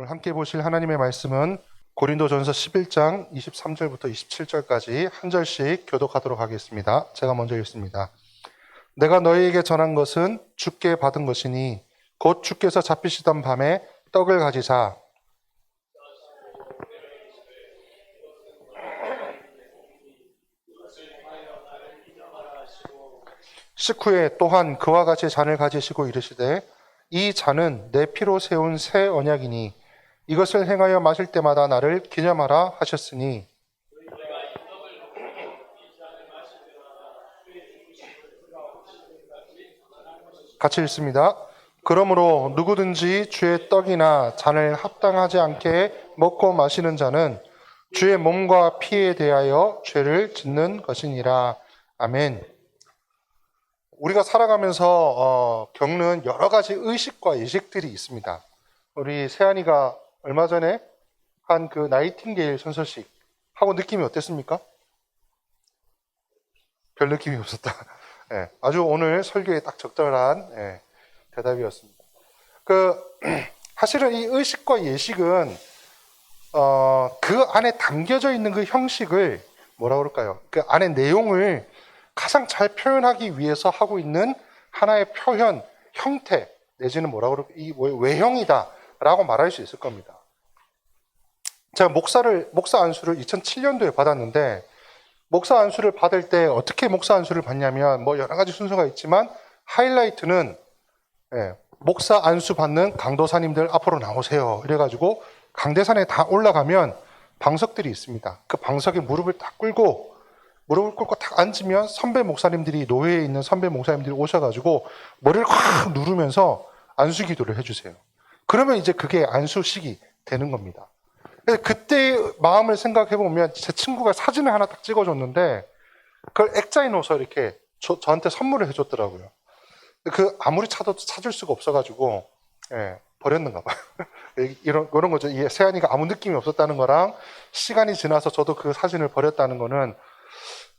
오늘 함께 보실 하나님의 말씀은 고린도전서 11장 23절부터 27절까지 한 절씩 교독하도록 하겠습니다. 제가 먼저 읽습니다. 내가 너희에게 전한 것은 주께 받은 것이니 곧 주께서 잡히시던 밤에 떡을 가지사 식후에 또한 그와 같이 잔을 가지시고 이르시되 이 잔은 내 피로 세운 새 언약이니 이것을 행하여 마실 때마다 나를 기념하라 하셨으니 같이 읽습니다. 그러므로 누구든지 주의 떡이나 잔을 합당하지 않게 먹고 마시는 자는 주의 몸과 피에 대하여 죄를 짓는 것이니라. 아멘. 우리가 살아가면서 겪는 여러 가지 의식과 예식들이 있습니다. 우리 세안이가 얼마 전에 한 그 나이팅게일 선서식 하고 느낌이 어땠습니까? 별 느낌이 없었다. 네, 아주 오늘 설교에 딱 적절한 대답이었습니다. 사실은 이 의식과 예식은 그 안에 담겨져 있는 그 형식을 뭐라 그럴까요? 그 안에 내용을 가장 잘 표현하기 위해서 하고 있는 하나의 표현, 형태 내지는 뭐라 그럴까? 이 외형이다라고 말할 수 있을 겁니다. 제가 목사 안수를 2007년도에 받았는데 목사 안수를 받을 때 어떻게 목사 안수를 받냐면 뭐 여러 가지 순서가 있지만 하이라이트는 목사 안수 받는 강도사님들 앞으로 나오세요. 이래가지고 강대산에 다 올라가면 방석들이 있습니다. 그 방석에 무릎을 딱 꿇고 딱 앉으면 선배 목사님들이 노예에 있는 선배 목사님들이 오셔가지고 머리를 확 누르면서 안수 기도를 해주세요. 그러면 이제 그게 안수식이 되는 겁니다. 그때의 마음을 생각해보면 제 친구가 사진을 하나 딱 찍어줬는데 그걸 액자에 넣어서 이렇게 저한테 선물을 해줬더라고요. 아무리 찾아도 찾을 수가 없어가지고 버렸는가 봐요. 이런 거죠. 세안이가 아무 느낌이 없었다는 거랑 시간이 지나서 저도 그 사진을 버렸다는 거는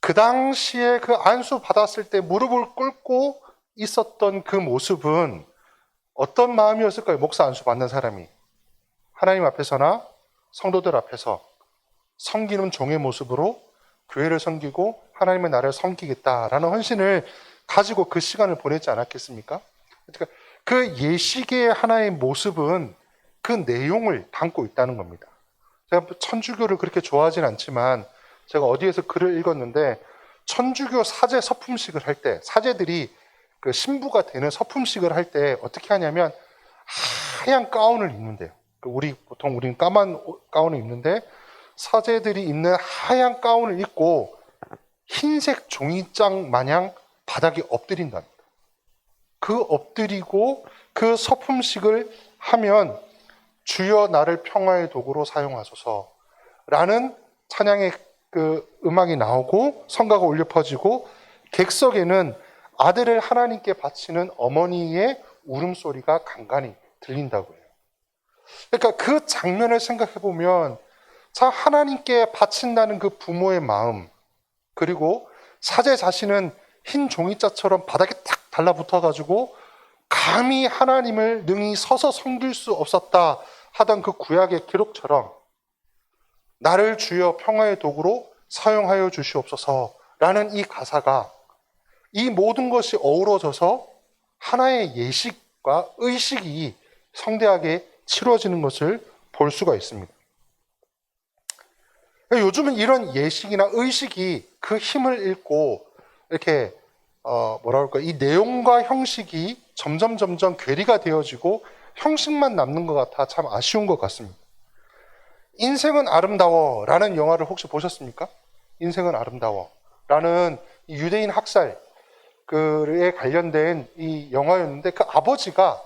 그 당시에 그 안수 받았을 때 무릎을 꿇고 있었던 그 모습은 어떤 마음이었을까요? 목사 안수 받는 사람이 하나님 앞에서나 성도들 앞에서 섬기는 종의 모습으로 교회를 섬기고 하나님의 나라를 섬기겠다라는 헌신을 가지고 그 시간을 보냈지 않았겠습니까? 그러니까 그 예식의 하나의 모습은 그 내용을 담고 있다는 겁니다. 제가 천주교를 그렇게 좋아하진 않지만 제가 어디에서 글을 읽었는데 천주교 사제 서품식을 할 때 사제들이 그 신부가 되는 서품식을 할 때 어떻게 하냐면 하얀 가운을 입는데요. 보통 우리는 까만 가운을 입는데 사제들이 입는 하얀 가운을 입고 흰색 종이장 마냥 바닥에 엎드린답니다. 그 엎드리고 그 서품식을 하면 주여 나를 평화의 도구로 사용하소서라는 찬양의 그 음악이 나오고 성가가 울려 퍼지고 객석에는 아들을 하나님께 바치는 어머니의 울음소리가 간간히 들린다고 해요. 그러니까 그 장면을 생각해 보면 하나님께 바친다는 그 부모의 마음, 그리고 사제 자신은 흰 종이자처럼 바닥에 딱 달라붙어 가지고 감히 하나님을 능히 서서 섬길 수 없었다 하던 그 구약의 기록처럼 나를 주여 평화의 도구로 사용하여 주시옵소서라는 이 가사가 이 모든 것이 어우러져서 하나의 예식과 의식이 성대하게 치루어지는 것을 볼 수가 있습니다. 요즘은 이런 예식이나 의식이 그 힘을 잃고 이렇게 이 내용과 형식이 점점 괴리가 되어지고 형식만 남는 것 같아 참 아쉬운 것 같습니다. 인생은 아름다워라는 영화를 혹시 보셨습니까? 인생은 아름다워라는 유대인 학살에 관련된 이 영화였는데 그 아버지가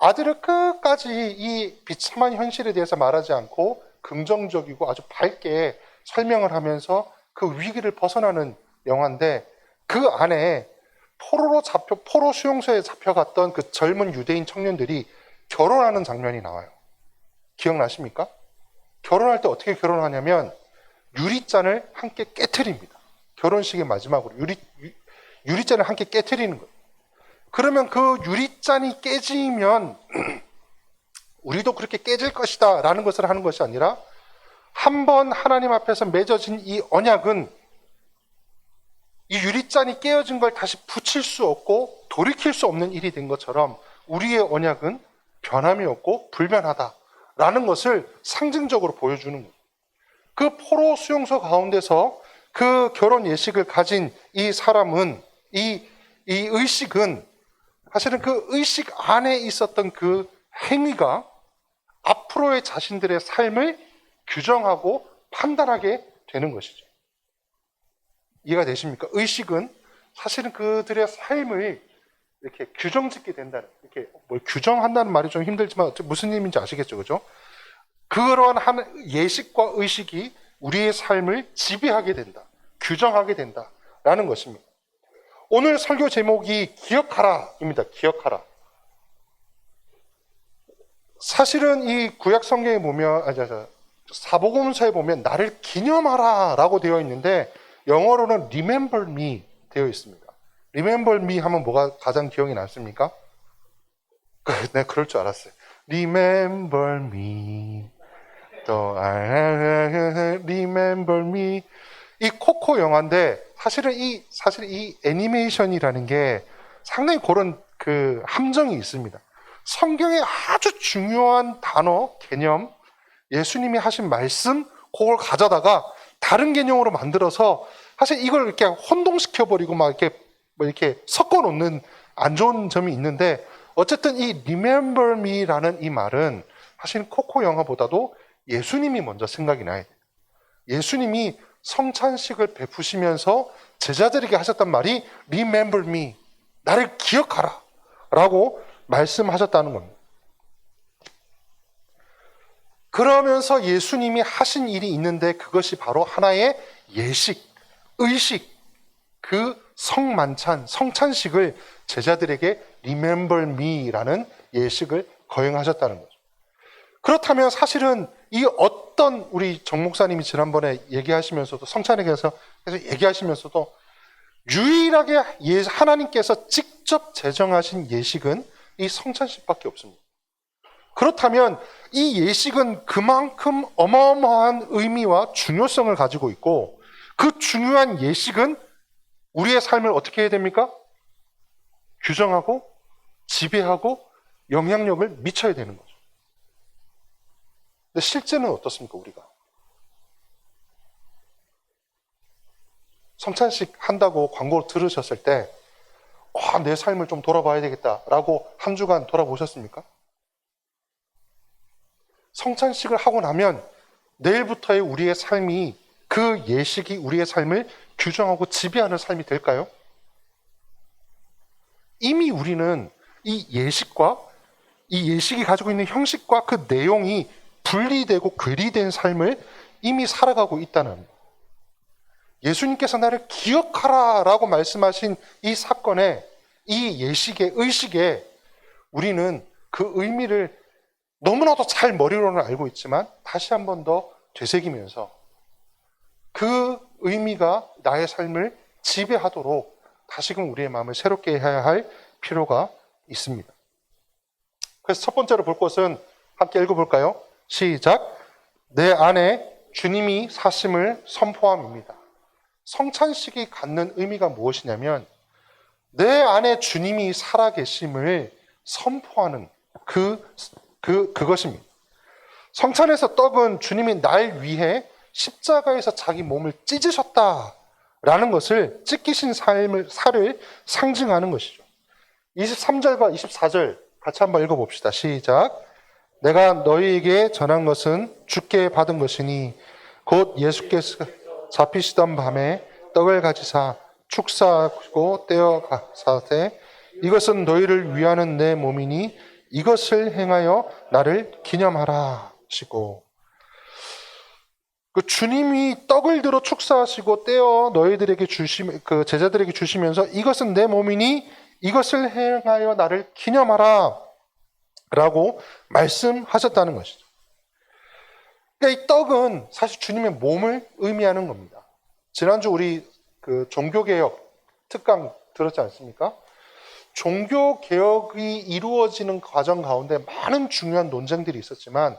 아들을 끝까지 이 비참한 현실에 대해서 말하지 않고 긍정적이고 아주 밝게 설명을 하면서 그 위기를 벗어나는 영화인데 그 안에 포로 수용소에 잡혀갔던 그 젊은 유대인 청년들이 결혼하는 장면이 나와요. 기억나십니까? 결혼할 때 어떻게 결혼하냐면 유리잔을 함께 깨트립니다. 결혼식의 마지막으로 유리잔을 함께 깨트리는 거예요. 그러면 그 유리잔이 깨지면 우리도 그렇게 깨질 것이다 라는 것을 하는 것이 아니라 한번 하나님 앞에서 맺어진 이 언약은 이 유리잔이 깨어진 걸 다시 붙일 수 없고 돌이킬 수 없는 일이 된 것처럼 우리의 언약은 변함이 없고 불변하다라는 것을 상징적으로 보여주는 거예요. 그 포로 수용소 가운데서 그 결혼 예식을 가진 이 사람은 이 의식은 사실은 그 의식 안에 있었던 그 행위가 앞으로의 자신들의 삶을 규정하고 판단하게 되는 것이죠. 이해가 되십니까? 의식은 사실은 그들의 삶을 이렇게 규정짓게 된다는, 이렇게 뭘 규정한다는 말이 좀 힘들지만 무슨 의미인지 아시겠죠, 그죠? 그러한 예식과 의식이 우리의 삶을 지배하게 된다, 규정하게 된다라는 것입니다. 오늘 설교 제목이 기억하라입니다. 기억하라. 사실은 이 구약 성경에 보면, 사복음서에 보면 나를 기념하라라고 되어 있는데 영어로는 remember me 되어 있습니다. remember me 하면 뭐가 가장 기억이 남습니까? 네, 그럴 줄 알았어요. remember me, 또 remember me. 이 코코 영화인데 사실은 이 애니메이션이라는 게 상당히 그런 그 함정이 있습니다. 성경의 아주 중요한 단어, 개념, 예수님이 하신 말씀, 그걸 가져다가 다른 개념으로 만들어서 사실 이걸 이렇게 혼동시켜버리고 막 이렇게 섞어놓는 안 좋은 점이 있는데, 어쨌든 이 remember me라는 이 말은 사실 코코 영화보다도 예수님이 먼저 생각이 나야 돼요. 예수님이 성찬식을 베푸시면서 제자들에게 하셨단 말이 remember me, 나를 기억하라 라고 말씀하셨다는 겁니다. 그러면서 예수님이 하신 일이 있는데 그것이 바로 하나의 예식, 의식, 그 성만찬, 성찬식을 제자들에게 remember me라는 예식을 거행하셨다는 거죠. 그렇다면 사실은 이 어떤 우리 정 목사님이 지난번에 얘기하시면서도 성찬에 대해서 얘기하시면서도 유일하게 하나님께서 직접 제정하신 예식은 이 성찬식밖에 없습니다. 그렇다면 이 예식은 그만큼 어마어마한 의미와 중요성을 가지고 있고, 그 중요한 예식은 우리의 삶을 어떻게 해야 됩니까? 규정하고 지배하고 영향력을 미쳐야 되는 거죠. 근데 실제는 어떻습니까, 우리가? 성찬식 한다고 광고 들으셨을 때, 내 삶을 좀 돌아봐야 되겠다라고 한 주간 돌아보셨습니까? 성찬식을 하고 나면 내일부터의 우리의 삶이, 그 예식이 우리의 삶을 규정하고 지배하는 삶이 될까요? 이미 우리는 이 예식과 이 예식이 가지고 있는 형식과 그 내용이 분리되고 괴리된 삶을 이미 살아가고 있다는 거예요. 예수님께서 나를 기억하라 라고 말씀하신 이 사건에, 이 예식의 의식에 우리는 그 의미를 너무나도 잘 머리로는 알고 있지만 다시 한 번 더 되새기면서 그 의미가 나의 삶을 지배하도록 다시금 우리의 마음을 새롭게 해야 할 필요가 있습니다. 그래서 첫 번째로 볼 것은 함께 읽어볼까요? 시작. 내 안에 주님이 사심을 선포함입니다. 성찬식이 갖는 의미가 무엇이냐면 내 안에 주님이 살아계심을 선포하는 그것입니다. 성찬에서 떡은 주님이 날 위해 십자가에서 자기 몸을 찢으셨다라는 것을, 찢기신 살을 상징하는 것이죠. 23절과 24절 같이 한번 읽어봅시다. 시작. 내가 너희에게 전한 것은 주께 받은 것이니 곧 예수께서 잡히시던 밤에 떡을 가지사 축사하고 떼어 가사되 이것은 너희를 위하는 내 몸이니 이것을 행하여 나를 기념하라 하시고, 그 주님이 떡을 들어 축사하시고 떼어 너희들에게 그 제자들에게 주시면서 이것은 내 몸이니 이것을 행하여 나를 기념하라 라고 말씀하셨다는 것이죠. 그러니까 이 떡은 사실 주님의 몸을 의미하는 겁니다. 지난주 우리 그 종교개혁 특강 들었지 않습니까? 종교 개혁이 이루어지는 과정 가운데 많은 중요한 논쟁들이 있었지만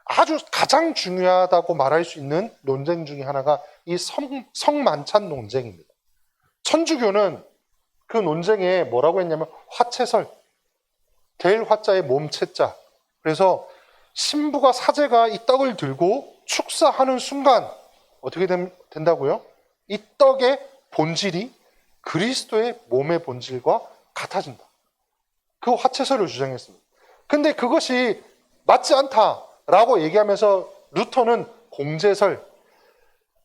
아주 가장 중요하다고 말할 수 있는 논쟁 중에 하나가 이 성만찬 논쟁입니다. 천주교는 그 논쟁에 뭐라고 했냐면 화채설, 될 화자의 몸채자. 그래서 신부가 사제가 이 떡을 들고 축사하는 순간 어떻게 된다고요? 이 떡의 본질이 그리스도의 몸의 본질과 같아진다. 그 화채설을 주장했습니다. 근데 그것이 맞지 않다라고 얘기하면서 루터는 공제설,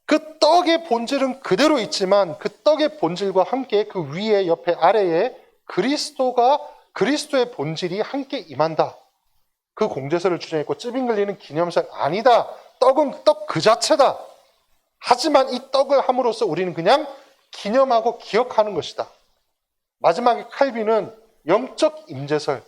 그 떡의 본질은 그대로 있지만 그 떡의 본질과 함께 그 위에 옆에 아래에 그리스도의 본질이 함께 임한다. 그 공제설을 주장했고 찌빙글리는 기념설 아니다. 떡은 떡 그 자체다. 하지만 이 떡을 함으로써 우리는 그냥 기념하고 기억하는 것이다. 마지막에 칼빈은 영적 임재설.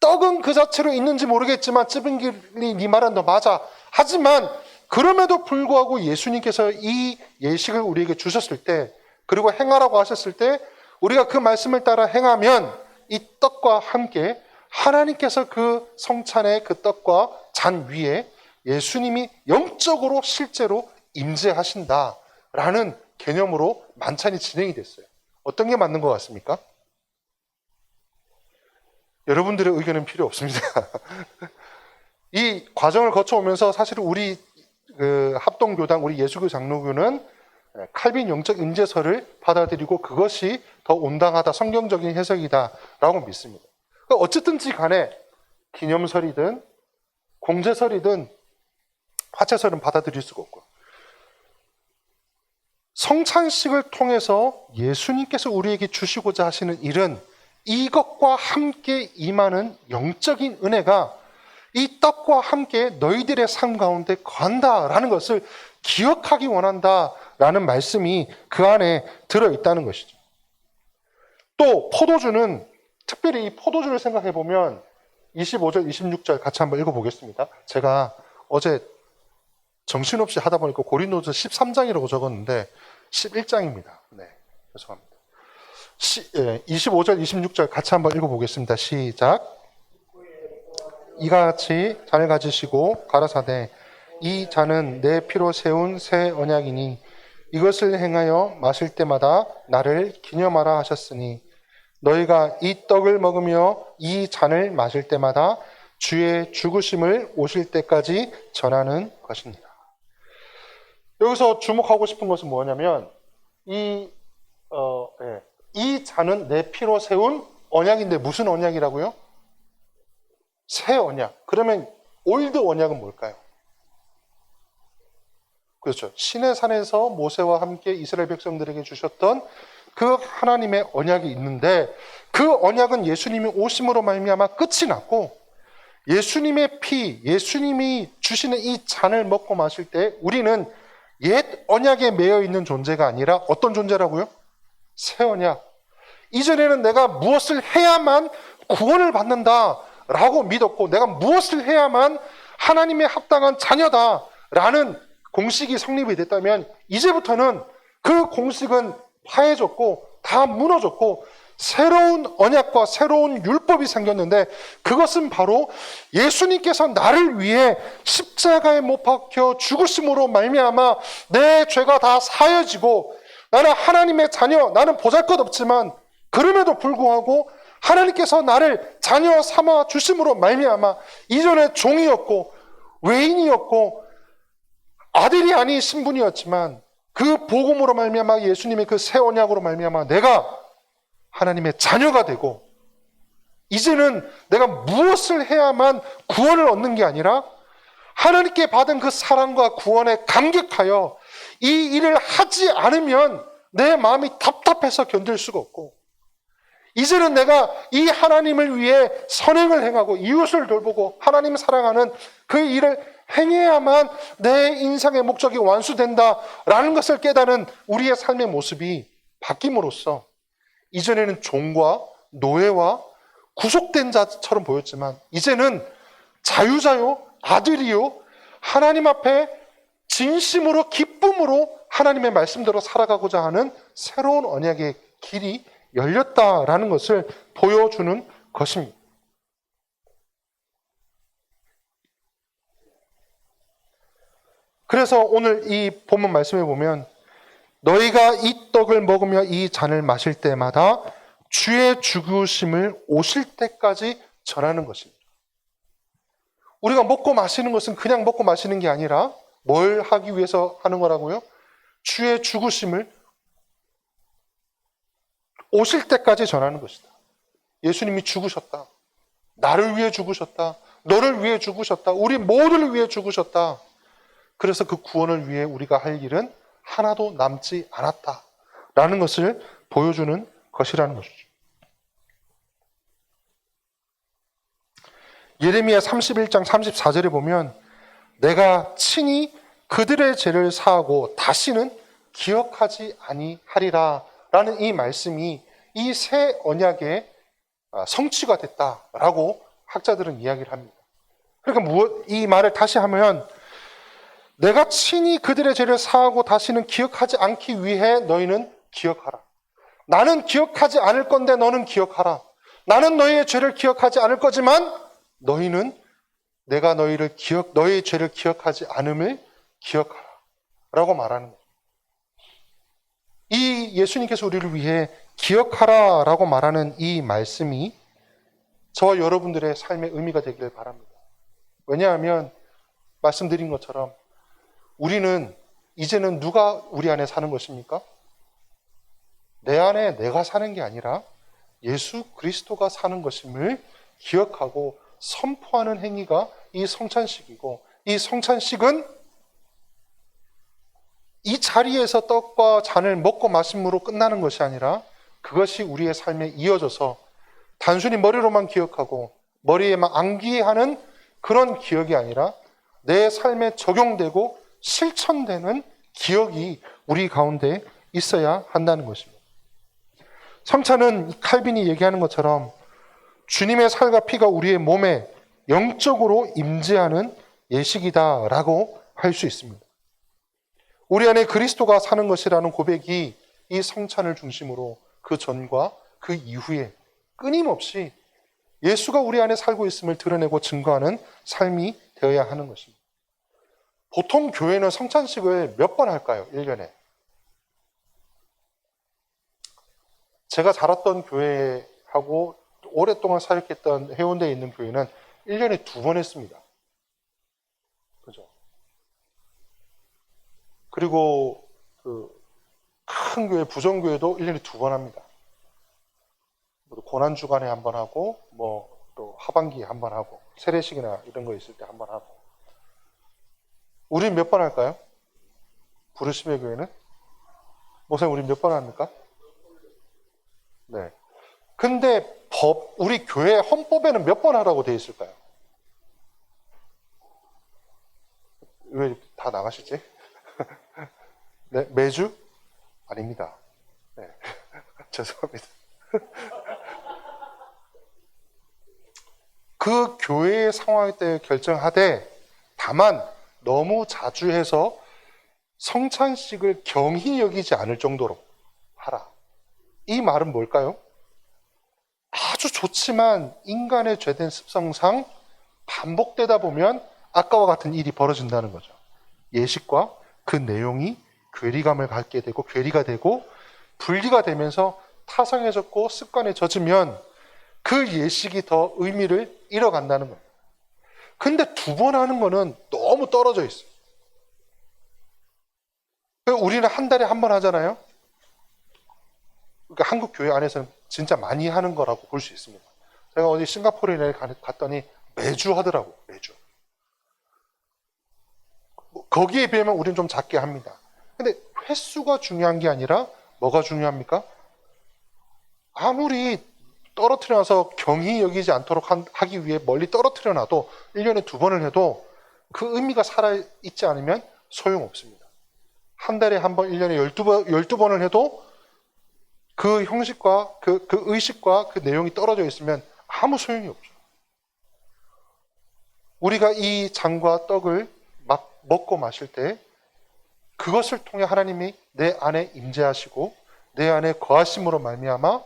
떡은 그 자체로 있는지 모르겠지만 찌빙글리 네 말은 너 맞아. 하지만 그럼에도 불구하고 예수님께서 이 예식을 우리에게 주셨을 때 그리고 행하라고 하셨을 때 우리가 그 말씀을 따라 행하면 이 떡과 함께 하나님께서 그 성찬의 그 떡과 잔 위에 예수님이 영적으로 실제로 임재하신다라는 개념으로 만찬이 진행이 됐어요. 어떤 게 맞는 것 같습니까? 여러분들의 의견은 필요 없습니다. 이 과정을 거쳐오면서 사실 우리 합동교당, 우리 예수교 장로교는 칼빈 영적 임재설을 받아들이고 그것이 더 온당하다, 성경적인 해석이다라고 믿습니다. 어쨌든지 간에 기념설이든 공제설이든 화채설은 받아들일 수가 없고 성찬식을 통해서 예수님께서 우리에게 주시고자 하시는 일은 이것과 함께 임하는 영적인 은혜가 이 떡과 함께 너희들의 삶 가운데 거한다라는 것을 기억하기 원한다라는 말씀이 그 안에 들어있다는 것이죠. 또 포도주는 특별히 이 포도주를 생각해 보면 25절, 26절 같이 한번 읽어보겠습니다. 제가 어제 정신없이 하다 보니까 고린도서 13장이라고 적었는데 11장입니다. 네, 죄송합니다. 25절, 26절 같이 한번 읽어보겠습니다. 시작. 이가 같이 잔을 가지시고 가라사대 이 잔은 내 피로 세운 새 언약이니 이것을 행하여 마실 때마다 나를 기념하라 하셨으니 너희가 이 떡을 먹으며 이 잔을 마실 때마다 주의 죽으심을 오실 때까지 전하는 것입니다. 여기서 주목하고 싶은 것은 뭐냐면 이 잔은 내 피로 세운 언약인데 무슨 언약이라고요? 새 언약. 그러면 올드 언약은 뭘까요? 그렇죠. 시내산에서 모세와 함께 이스라엘 백성들에게 주셨던 그 하나님의 언약이 있는데 그 언약은 예수님이 오심으로 말미암아 끝이 났고 예수님의 피, 예수님이 주시는 이 잔을 먹고 마실 때 우리는 옛 언약에 매여 있는 존재가 아니라 어떤 존재라고요? 새 언약. 이전에는 내가 무엇을 해야만 구원을 받는다라고 믿었고 내가 무엇을 해야만 하나님의 합당한 자녀다라는 공식이 성립이 됐다면 이제부터는 그 공식은 파해졌고 다 무너졌고 새로운 언약과 새로운 율법이 생겼는데 그것은 바로 예수님께서 나를 위해 십자가에 못 박혀 죽으심으로 말미암아 내 죄가 다 사여지고 나는 하나님의 자녀, 나는 보잘것없지만 그럼에도 불구하고 하나님께서 나를 자녀 삼아 주심으로 말미암아 이전에 종이었고 외인이었고 아들이 아닌 신분이었지만 그 복음으로 말미암아 예수님의 그 새 언약으로 말미암아 내가 하나님의 자녀가 되고 이제는 내가 무엇을 해야만 구원을 얻는 게 아니라 하나님께 받은 그 사랑과 구원에 감격하여 이 일을 하지 않으면 내 마음이 답답해서 견딜 수가 없고 이제는 내가 이 하나님을 위해 선행을 행하고 이웃을 돌보고 하나님 사랑하는 그 일을 행해야만 내 인생의 목적이 완수된다라는 것을 깨달은 우리의 삶의 모습이 바뀜으로써 이전에는 종과 노예와 구속된 자처럼 보였지만 이제는 자유자요, 아들이요, 하나님 앞에 진심으로 기쁨으로 하나님의 말씀대로 살아가고자 하는 새로운 언약의 길이 열렸다라는 것을 보여주는 것입니다. 그래서 오늘 이 본문 말씀에 보면 너희가 이 떡을 먹으며 이 잔을 마실 때마다 주의 죽으심을 오실 때까지 전하는 것입니다. 우리가 먹고 마시는 것은 그냥 먹고 마시는 게 아니라 뭘 하기 위해서 하는 거라고요? 주의 죽으심을 오실 때까지 전하는 것이다. 예수님이 죽으셨다. 나를 위해 죽으셨다. 너를 위해 죽으셨다. 우리 모두를 위해 죽으셨다. 그래서 그 구원을 위해 우리가 할 일은 하나도 남지 않았다라는 것을 보여주는 것이라는 것이죠. 예레미야 31장 34절에 보면 내가 친히 그들의 죄를 사하고 다시는 기억하지 아니하리라 라는 이 말씀이 이 새 언약의 성취가 됐다라고 학자들은 이야기를 합니다. 그러니까 이 말을 다시 하면 내가 친히 그들의 죄를 사하고 다시는 기억하지 않기 위해 너희는 기억하라. 나는 기억하지 않을 건데 너는 기억하라. 나는 너희의 죄를 기억하지 않을 거지만 너희는 내가 너희의 죄를 기억하지 않음을 기억하라. 라고 말하는 거예요. 이 예수님께서 우리를 위해 기억하라 라고 말하는 이 말씀이 저와 여러분들의 삶의 의미가 되기를 바랍니다. 왜냐하면 말씀드린 것처럼 우리는 이제는 누가 우리 안에 사는 것입니까? 내 안에 내가 사는 게 아니라 예수 그리스도가 사는 것임을 기억하고 선포하는 행위가 이 성찬식이고, 이 성찬식은 이 자리에서 떡과 잔을 먹고 마심으로 끝나는 것이 아니라 그것이 우리의 삶에 이어져서 단순히 머리로만 기억하고 머리에만 암기하는 그런 기억이 아니라 내 삶에 적용되고 실천되는 기억이 우리 가운데 있어야 한다는 것입니다. 성찬은 칼빈이 얘기하는 것처럼 주님의 살과 피가 우리의 몸에 영적으로 임재하는 예식이다라고 할 수 있습니다. 우리 안에 그리스도가 사는 것이라는 고백이 이 성찬을 중심으로 그 전과 그 이후에 끊임없이 예수가 우리 안에 살고 있음을 드러내고 증거하는 삶이 되어야 하는 것입니다. 보통 교회는 성찬식을 몇 번 할까요? 1년에. 제가 자랐던 교회하고 오랫동안 사역했던 해운대에 있는 교회는 1년에 2번 했습니다. 그죠? 그리고 큰 교회, 부정교회도 1년에 2번 합니다. 고난주간에 한 번 하고, 또 하반기에 한 번 하고, 세례식이나 이런 거 있을 때 한 번 하고. 우린 몇 번 할까요? 부르심의 교회는? 목사님, 우린 몇 번 합니까? 네. 근데 우리 교회 헌법에는 몇 번 하라고 되어 있을까요? 왜 다 나가시지? 네, 매주? 아닙니다. 네. 죄송합니다. 그 교회의 상황에 대해 결정하되 다만 너무 자주 해서 성찬식을 경히 여기지 않을 정도로 하라. 이 말은 뭘까요? 아주 좋지만 인간의 죄된 습성상 반복되다 보면 아까와 같은 일이 벌어진다는 거죠. 예식과 그 내용이 괴리감을 갖게 되고 괴리가 되고 분리가 되면서 타성해졌고 습관에 젖으면 그 예식이 더 의미를 잃어간다는 거예요. 근데 2번 하는 거는 너무 떨어져 있어요. 우리는 한 달에 한 번 하잖아요. 그러니까 한국 교회 안에서는 진짜 많이 하는 거라고 볼 수 있습니다. 제가 어디 싱가포르에 갔더니 매주 하더라고요. 매주. 거기에 비하면 우리는 좀 작게 합니다. 근데 횟수가 중요한 게 아니라 뭐가 중요합니까? 아무리 떨어뜨려놔서 경히 여기지 않도록 하기 위해 멀리 떨어뜨려놔도 1년에 2번을 해도 그 의미가 살아있지 않으면 소용없습니다. 한 달에 한 번, 1년에 12번을 해도 그 형식과 그 의식과 그 내용이 떨어져 있으면 아무 소용이 없죠. 우리가 이 잔과 떡을 막 먹고 마실 때 그것을 통해 하나님이 내 안에 임재하시고 내 안에 거하심으로 말미암아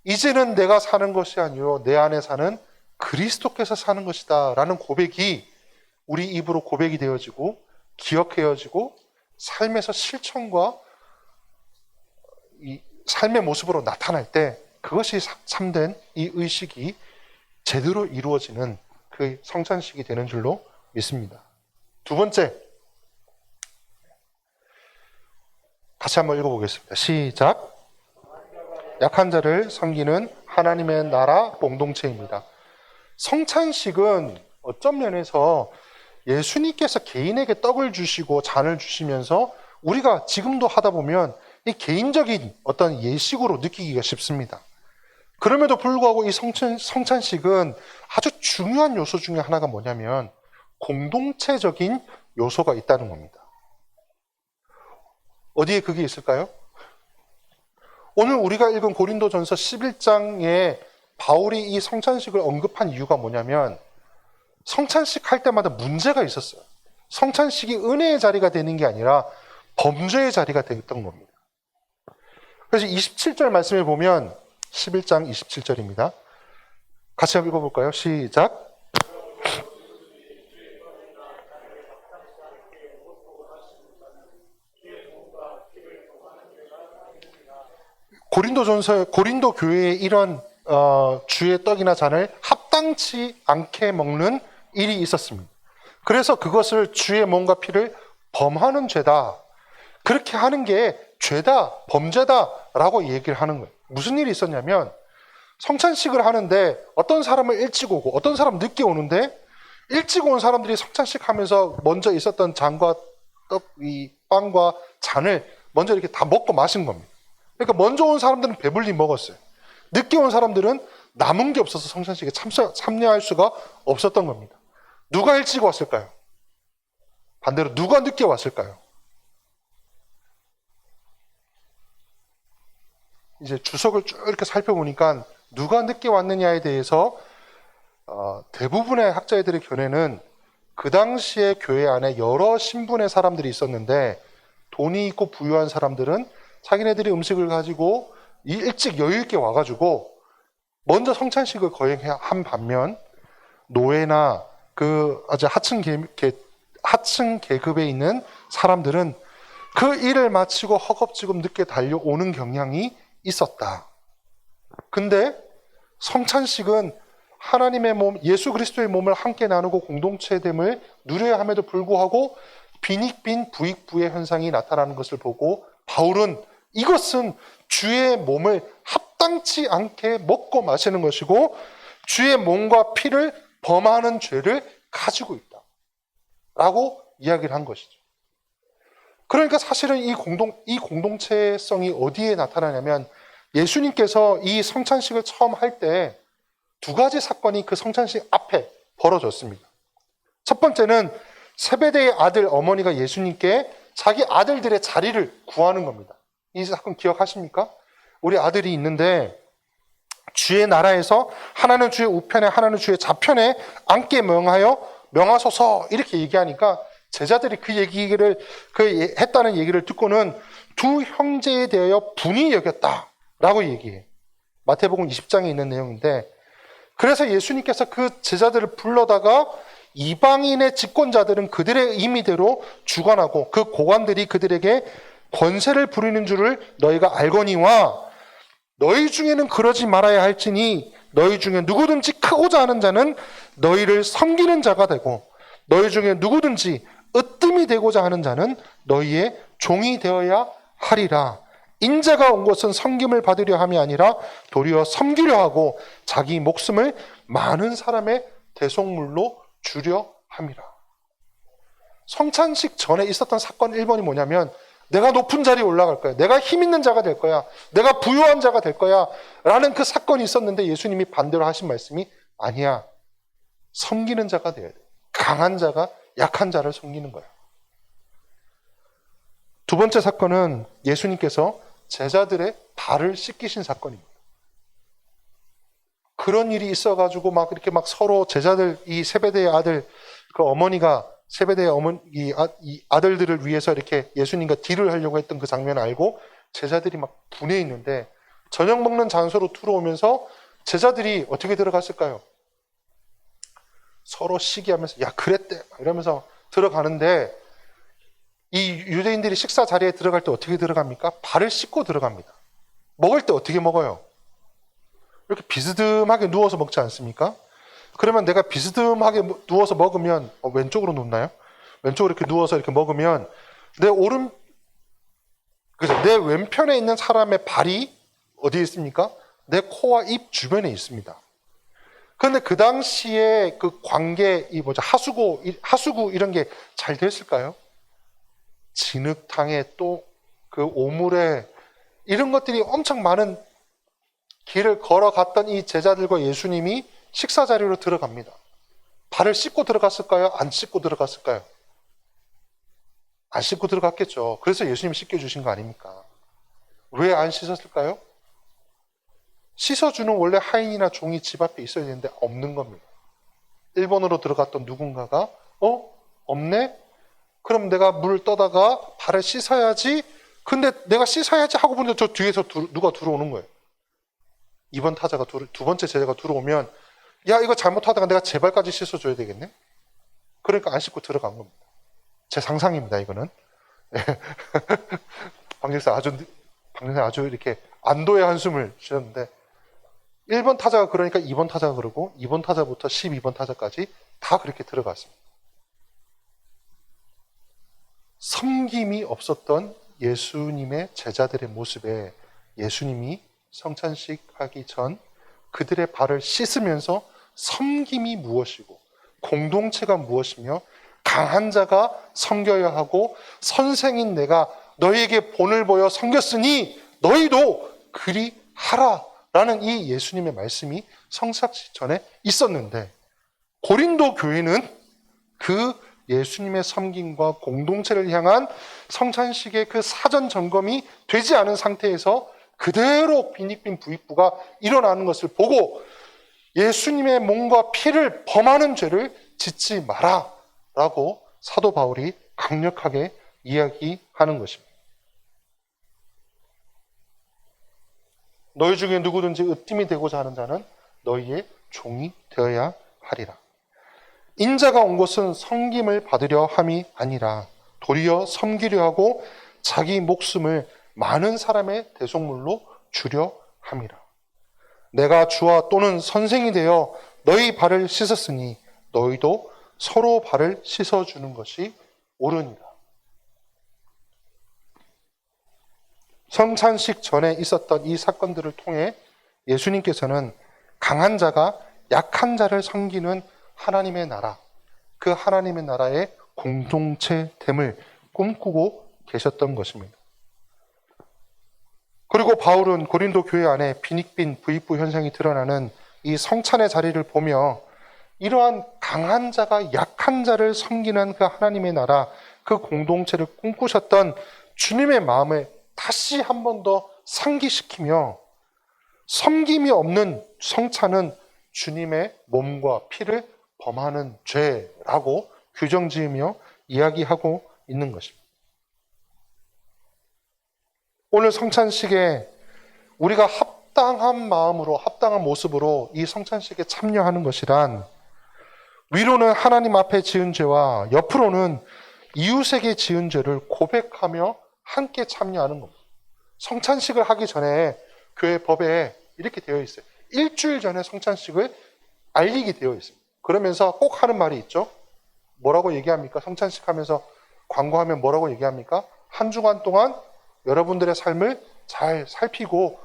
이제는 내가 사는 것이 아니요 내 안에 사는 그리스도께서 사는 것이다 라는 고백이 우리 입으로 고백이 되어지고 기억해어지고 삶에서 실천과 이 삶의 모습으로 나타날 때 그것이 참된 이 의식이 제대로 이루어지는 그 성찬식이 되는 줄로 믿습니다. 두 번째, 같이 한번 읽어보겠습니다. 시작. 약한 자를 섬기는 하나님의 나라 공동체입니다. 성찬식은 어떤 면에서 예수님께서 개인에게 떡을 주시고 잔을 주시면서 우리가 지금도 하다 보면 이 개인적인 어떤 예식으로 느끼기가 쉽습니다. 그럼에도 불구하고 이 성찬식은 아주 중요한 요소 중에 하나가 뭐냐면 공동체적인 요소가 있다는 겁니다. 어디에 그게 있을까요? 오늘 우리가 읽은 고린도전서 11장에 바울이 이 성찬식을 언급한 이유가 뭐냐면 성찬식 할 때마다 문제가 있었어요. 성찬식이 은혜의 자리가 되는 게 아니라 범죄의 자리가 됐던 겁니다. 그래서 27절 말씀에 보면 11장 27절입니다. 같이 한번 읽어볼까요? 시작. 고린도 교회의 이런 주의 떡이나 잔을 합당치 않게 먹는 일이 있었습니다. 그래서 그것을 주의 몸과 피를 범하는 죄다. 그렇게 하는 게 죄다, 범죄다라고 얘기를 하는 거예요. 무슨 일이 있었냐면 성찬식을 하는데 어떤 사람은 일찍 오고 어떤 사람은 늦게 오는데 일찍 온 사람들이 성찬식 하면서 먼저 있었던 잔과 떡, 이 빵과 잔을 먼저 이렇게 다 먹고 마신 겁니다. 그러니까 먼저 온 사람들은 배불리 먹었어요. 늦게 온 사람들은 남은 게 없어서 성찬식에 참여할 수가 없었던 겁니다. 누가 일찍 왔을까요? 반대로 누가 늦게 왔을까요? 이제 주석을 쭉 이렇게 살펴보니까 누가 늦게 왔느냐에 대해서 대부분의 학자들의 견해는 그 당시에 교회 안에 여러 신분의 사람들이 있었는데 돈이 있고 부유한 사람들은 자기네들이 음식을 가지고 일찍 여유 있게 와가지고 먼저 성찬식을 거행한 반면 노예나 그 아주 하층 계급에 있는 사람들은 그 일을 마치고 허겁지겁 늦게 달려오는 경향이 있었다. 근데 성찬식은 하나님의 몸, 예수 그리스도의 몸을 함께 나누고 공동체됨을 누려야 함에도 불구하고 빈익빈 부익부의 현상이 나타나는 것을 보고 바울은 이것은 주의 몸을 합당치 않게 먹고 마시는 것이고 주의 몸과 피를 범하는 죄를 가지고 있다 라고 이야기를 한 것이죠. 그러니까 사실은 이 공동체성이 어디에 나타나냐면 예수님께서 이 성찬식을 처음 할 때 두 가지 사건이 그 성찬식 앞에 벌어졌습니다. 첫 번째는 세베대의 아들 어머니가 예수님께 자기 아들들의 자리를 구하는 겁니다. 이 사건 기억하십니까? 우리 아들이 있는데 주의 나라에서 하나는 주의 우편에 하나는 주의 좌편에 앉게 명하소서 이렇게 얘기하니까 제자들이 그 얘기를 했다는 얘기를 듣고는 두 형제에 대하여 분이 여겼다라고 얘기해요. 마태복음 20장에 있는 내용인데 그래서 예수님께서 그 제자들을 불러다가 이방인의 집권자들은 그들의 임의대로 주관하고 그 고관들이 그들에게 권세를 부리는 줄을 너희가 알거니와 너희 중에는 그러지 말아야 할지니 너희 중에 누구든지 크고자 하는 자는 너희를 섬기는 자가 되고 너희 중에 누구든지 으뜸이 되고자 하는 자는 너희의 종이 되어야 하리라. 인자가 온 것은 섬김을 받으려 함이 아니라 도리어 섬기려 하고 자기 목숨을 많은 사람의 대속물로 주려 함이라. 성찬식 전에 있었던 사건 1번이 뭐냐면 내가 높은 자리에 올라갈 거야. 내가 힘 있는 자가 될 거야. 내가 부유한 자가 될 거야. 라는 그 사건이 있었는데 예수님이 반대로 하신 말씀이 아니야. 섬기는 자가 돼야 돼. 강한 자가 약한 자를 섬기는 거야. 두 번째 사건은 예수님께서 제자들의 발을 씻기신 사건입니다. 그런 일이 있어가지고 막 이렇게 막 서로 제자들, 이 세베대의 아들, 그 어머니가 세베대의 이 아들들을 위해서 이렇게 예수님과 딜을 하려고 했던 그 장면을 알고 제자들이 막 분해 있는데 저녁 먹는 장소로 들어오면서 제자들이 어떻게 들어갔을까요? 서로 시기하면서 야 그랬대 이러면서 들어가는데 이 유대인들이 식사 자리에 들어갈 때 어떻게 들어갑니까? 발을 씻고 들어갑니다. 먹을 때 어떻게 먹어요? 이렇게 비스듬하게 누워서 먹지 않습니까? 그러면 내가 비스듬하게 누워서 먹으면 왼쪽으로 눕나요? 왼쪽으로 이렇게 누워서 이렇게 먹으면 내 왼편에 있는 사람의 발이 어디에 있습니까? 내 코와 입 주변에 있습니다. 그런데 그 당시에 그 관계, 하수구 이런 게 잘 됐을까요? 진흙탕에 또 그 오물에 이런 것들이 엄청 많은 길을 걸어갔던 이 제자들과 예수님이 식사 자리로 들어갑니다. 발을 씻고 들어갔을까요? 안 씻고 들어갔을까요? 안 씻고 들어갔겠죠. 그래서 예수님이 씻겨주신 거 아닙니까? 왜 안 씻었을까요? 씻어주는 원래 하인이나 종이 집 앞에 있어야 되는데 없는 겁니다. 일본으로 들어갔던 누군가가 없네? 그럼 내가 물 떠다가 발을 씻어야지. 근데 내가 씻어야지 하고 보는데 저 뒤에서 누가 들어오는 거예요. 이번 타자가 두 번째 제자가 들어오면 야 이거 잘못하다가 내가 제 발까지 씻어줘야 되겠네? 그러니까 안 씻고 들어간 겁니다. 제 상상입니다 이거는. 방정사 아주 이렇게 안도의 한숨을 쉬었는데 1번 타자가 그러니까 2번 타자가 그러고 2번 타자부터 12번 타자까지 다 그렇게 들어갔습니다. 섬김이 없었던 예수님의 제자들의 모습에 예수님이 성찬식 하기 전 그들의 발을 씻으면서 섬김이 무엇이고 공동체가 무엇이며 강한 자가 섬겨야 하고 선생인 내가 너희에게 본을 보여 섬겼으니 너희도 그리 하라 라는 이 예수님의 말씀이 성사시 전에 있었는데 고린도 교회는 그 예수님의 섬김과 공동체를 향한 성찬식의 그 사전 점검이 되지 않은 상태에서 그대로 빈익빈 부익부가 일어나는 것을 보고 예수님의 몸과 피를 범하는 죄를 짓지 마라 라고 사도 바울이 강력하게 이야기하는 것입니다. 너희 중에 누구든지 으뜸이 되고자 하는 자는 너희의 종이 되어야 하리라. 인자가 온 것은 섬김을 받으려 함이 아니라 도리어 섬기려 하고 자기 목숨을 많은 사람의 대속물로 주려 함이라. 내가 주와 또는 선생이 되어 너희 발을 씻었으니 너희도 서로 발을 씻어주는 것이 옳으니라. 성찬식 전에 있었던 이 사건들을 통해 예수님께서는 강한 자가 약한 자를 섬기는 하나님의 나라, 그 하나님의 나라의 공동체됨을 꿈꾸고 계셨던 것입니다. 그리고 바울은 고린도 교회 안에 빈익빈 부익부 현상이 드러나는 이 성찬의 자리를 보며 이러한 강한 자가 약한 자를 섬기는 그 하나님의 나라, 그 공동체를 꿈꾸셨던 주님의 마음을 다시 한 번 더 상기시키며 섬김이 없는 성찬은 주님의 몸과 피를 범하는 죄라고 규정지으며 이야기하고 있는 것입니다. 오늘 성찬식에 우리가 합당한 마음으로, 합당한 모습으로 이 성찬식에 참여하는 것이란 위로는 하나님 앞에 지은 죄와 옆으로는 이웃에게 지은 죄를 고백하며 함께 참여하는 겁니다. 성찬식을 하기 전에 교회 법에 이렇게 되어 있어요. 일주일 전에 성찬식을 알리게 되어 있습니다. 그러면서 꼭 하는 말이 있죠. 뭐라고 얘기합니까? 성찬식 하면서 광고하면 뭐라고 얘기합니까? 한 주간 동안 여러분들의 삶을 잘 살피고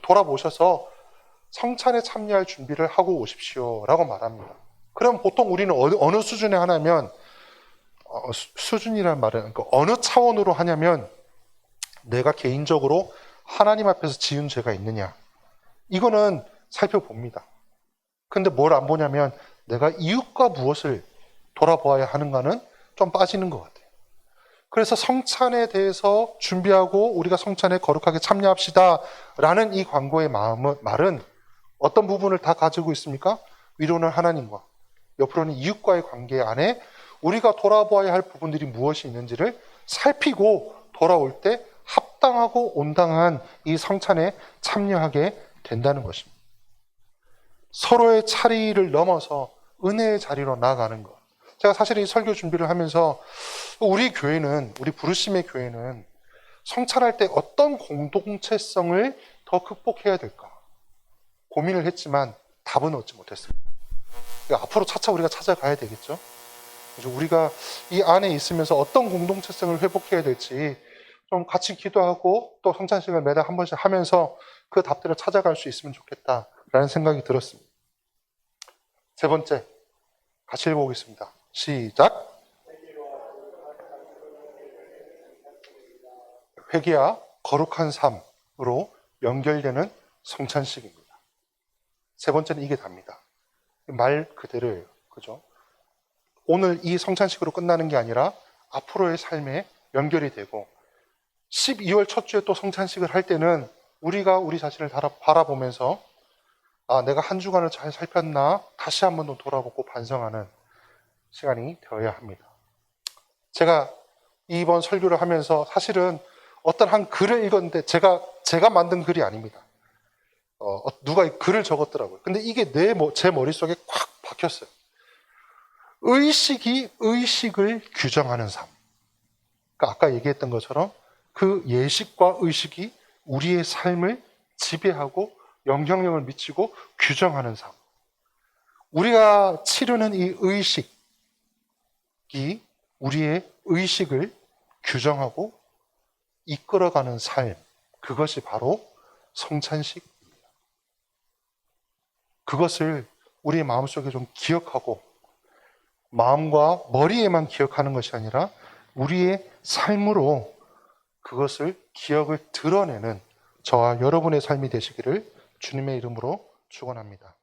돌아보셔서 성찬에 참여할 준비를 하고 오십시오 라고 말합니다. 그럼 보통 우리는 어느 수준에 하냐면 수준이란 말은 그러니까 어느 차원으로 하냐면 내가 개인적으로 하나님 앞에서 지은 죄가 있느냐 이거는 살펴봅니다. 근데 뭘 안 보냐면 내가 이웃과 무엇을 돌아보아야 하는가는 좀 빠지는 것 같아요. 그래서 성찬에 대해서 준비하고 우리가 성찬에 거룩하게 참여합시다 라는 이 광고의 말은 어떤 부분을 다 가지고 있습니까? 위로는 하나님과 옆으로는 이웃과의 관계 안에 우리가 돌아보아야 할 부분들이 무엇이 있는지를 살피고 돌아올 때 합당하고 온당한 이 성찬에 참여하게 된다는 것입니다. 서로의 차이를 넘어서 은혜의 자리로 나아가는 것. 제가 사실 이 설교 준비를 하면서 우리 교회는, 우리 부르심의 교회는 성찬할 때 어떤 공동체성을 더 극복해야 될까 고민을 했지만 답은 얻지 못했습니다. 앞으로 차차 우리가 찾아가야 되겠죠. 그래서 우리가 이 안에 있으면서 어떤 공동체성을 회복해야 될지 좀 같이 기도하고 또 성찬식을 매달 한 번씩 하면서 그 답들을 찾아갈 수 있으면 좋겠다라는 생각이 들었습니다. 세 번째, 같이 읽어보겠습니다. 시작. 회개와 거룩한 삶으로 연결되는 성찬식입니다. 세 번째는 이게 답니다. 말 그대로예요. 그죠? 오늘 이 성찬식으로 끝나는 게 아니라 앞으로의 삶에 연결이 되고 12월 첫 주에 또 성찬식을 할 때는 우리가 우리 자신을 바라보면서 내가 한 주간을 잘 살폈나 다시 한번 더 돌아보고 반성하는 시간이 되어야 합니다. 제가 이번 설교를 하면서 사실은 어떤 한 글을 읽었는데 제가 만든 글이 아닙니다. 누가 글을 적었더라고요. 근데 이게 제 머릿속에 콱 박혔어요. 의식이 의식을 규정하는 삶. 그러니까 아까 얘기했던 것처럼 그 예식과 의식이 우리의 삶을 지배하고 영향력을 미치고 규정하는 삶. 우리가 치르는 이 의식이 우리의 의식을 규정하고 이끌어가는 삶. 그것이 바로 성찬식입니다. 그것을 우리의 마음속에 좀 기억하고 마음과 머리에만 기억하는 것이 아니라 우리의 삶으로 그것을 기억을 드러내는 저와 여러분의 삶이 되시기를 주님의 이름으로 축원합니다.